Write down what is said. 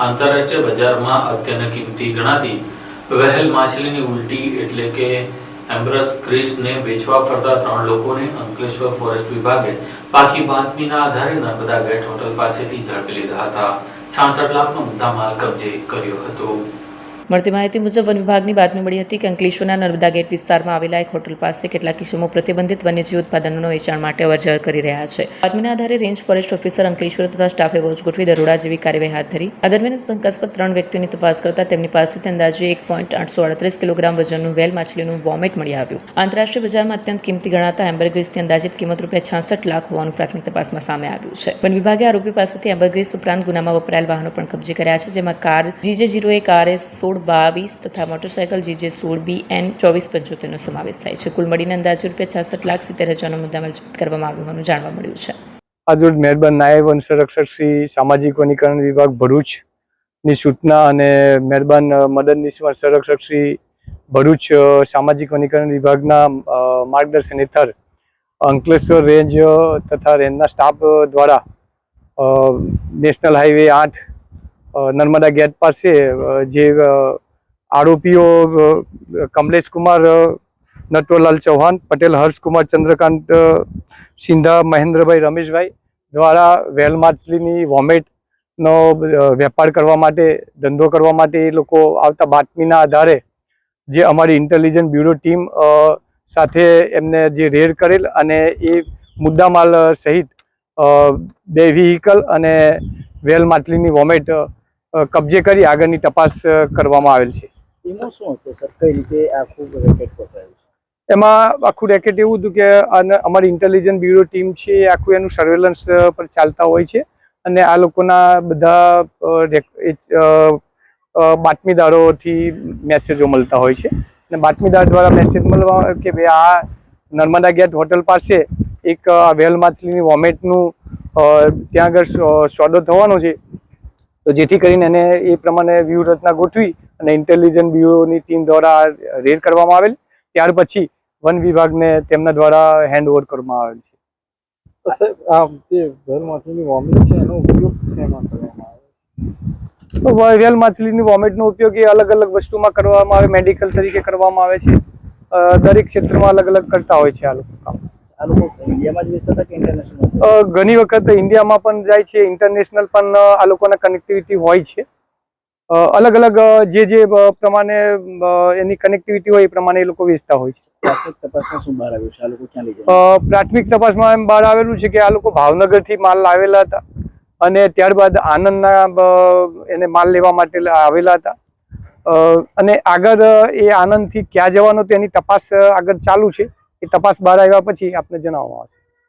આંતરરાષ્ટ્રીય બજારમાં અત્યંત કિંમતી ગણાતી વહેલ માછલીની ઉલટી એટલે કે એમ્બ્રસ ગ્રીસને વેચવા ફરતા 3 લોકોને અંકલેશ્વર ફોરેસ્ટ વિભાગે પાકી બાતમીના આધારે નર્મદા ગેટ હોટલ પાસેથી ઝડપી લીધા હતા। 66 લાખનો મુદ્દામાલ કબજે કર્યો હતો। મળતી માહિતી મુજબ વન વિભાગની બાતમી મળી હતી કે અંકલેશ્વરના નર્મદા ગેટ વિસ્તારમાં આવેલા એક હોટલ પાસે કેટલાક કિસ્મો પ્રતિબંધિત વન્યજીવ ઉત્પાદનોના વેચાણ માટે અવરજવર કરી રહ્યા છે। બાતમીના આધારે રેન્જ ફોરેસ્ટ ઓફિસર અંકલેશ્વર તથા સ્ટાફે વોચ ગોઠવી દરોડા જેવી કાર્યવાહી હાથ ધરી। આ દરમિયાન શંકાસ્પદ 3 વ્યક્તિઓની તપાસ કરતા તેમની પાસેથી અંદાજે 1.838 કિલોગ્રામ વજનનું વેલ માછલીનું વોમેટ મળી આવ્યું। આંતરરાષ્ટ્રીય બજારમાં અત્યંત કિંમતી ગણાતા એમ્બરગ્રીસની અંદાજિત કિંમત ₹66 લાખ હોવાનું પ્રાથમિક તપાસમાં સામે આવ્યું છે। વન વિભાગે આરોપી પાસેથી એમ્બરગ્રીસ ઉપરાંત ગુનામાં વપરાયેલ વાહનો પણ કબજે કર્યા છે, જેમાં કાર GJ01 RS 1622 તથા મોટરસાયકલ GJ16BN 2475નો સમાવેશ થાય છે। કુલ મળીને અંદાજે ₹66,70,000નો મુદ્દામાલ જપ્ત કરવામાં આવ્યો હોવાનું જાણવા મળ્યું છે। આજરોજ મહેરબાન નાયબ વન સંરક્ષક શ્રી સામાજિક વનીકરણ વિભાગ ભરૂચની સૂચના અને મહેરબાન મદદનીશ વન સંરક્ષક શ્રી ભરૂચ સામાજિક વનીકરણ વિભાગના માર્ગદર્શન હેઠળ અંકલેશ્વર રેન્જ તથા રેન્જના સ્ટાફ દ્વારા નેશનલ હાઈવે 8 નર્મદા ગેટ પાસે જે આરોપીઓ કમલેશ કુમાર નટવરલાલ ચૌહાણ, પટેલ હર્ષકુમાર ચંદ્રકાંત સિંધા, મહેન્દ્રભાઈ રમેશભાઈ દ્વારા વેલ માછલીની વોમેટનો વેપાર કરવા માટે, ધંધો કરવા માટે એ લોકો આવતા બાતમીના આધારે જે અમારી ઇન્ટેલિજન્સ બ્યુરો ટીમ સાથે એમને જે રેડ કરેલ અને એ મુદ્દામાલ સહિત 2 વ્હીકલ અને વેલ માછલીની વોમેટ કબજે કરી આગળની તપાસ કરવામાં આવેલ છે। એમાં શું હતું સર, કઈ રીતે આખું રેકેટ પકડાયું છે? એમાં આખું રેકેટ એવું હતું કે અમારી ઇન્ટેલિજન્સ બ્યુરો ટીમ છે એ આખું એનું સર્વેલન્સ પર ચાલતા હોય છે અને આ લોકોના બધા બાતમીદારોથી મેસેજો મળતા હોય છે અને બાતમીદાર દ્વારા મેસેજ મળવા કે ભાઈ આ નર્મદા ગેટ હોટલ પાસે એક વેલ માછલીની વોમેટનું ત્યાં આગળ સોદો થવાનો છે, તો જેથી કરીને એને એ પ્રમાણે વ્યૂહરચના ગોઠવી અને ઇન્ટેલિજન્સ બ્યુરોની ટીમ દ્વારા રેડ કરવામાં આવેલ। ત્યાર પછી વન વિભાગને તેમના દ્વારા હેન્ડઓવર કરવામાં આવેલ છે। તો સર, આ જે વેલ માછલીની વોમેટ છે એનો ઉપયોગ શેમાં કરવામાં આવે? તો વેલ માછલીની વોમેટનો ઉપયોગ એ અલગ અલગ વસ્તુમાં કરવામાં આવે, મેડિકલ તરીકે કરવામાં આવે છે। દરેક ક્ષેત્રમાં અલગ અલગ કરતા હોય છે આ લોકો કામ। આ લોકો ઇન્ડિયામાં જ વેચતા હતા કે ઇન્ટરનેશનલ? ઘણી વખત ઇન્ડિયામાં પણ જાય છે, ઇન્ટરનેશનલ પણ આ લોકોના કનેક્ટિવિટી હોય છે। અલગ અલગ જે પ્રમાણે એની કનેક્ટિવિટી હોય એ પ્રમાણે એ લોકો વેચતા હોય છે। પ્રાથમિક તપાસમાં શું બહાર આવ્યું છે? આ લોકો ક્યાં લઈ ગયા? પ્રાથમિક તપાસમાં એમ બહાર આવેલું છે કે આ લોકો ભાવનગરથી માલ લાવેલા હતા અને ત્યારબાદ આનંદના એને માલ લેવા માટે આવેલા હતા અને આગળ એ આનંદથી ક્યાં જવાનો તેની તપાસ આગળ ચાલુ છે। એ તપાસ બહાર આવ્યા પછી આપને જણાવવામાં આવશે।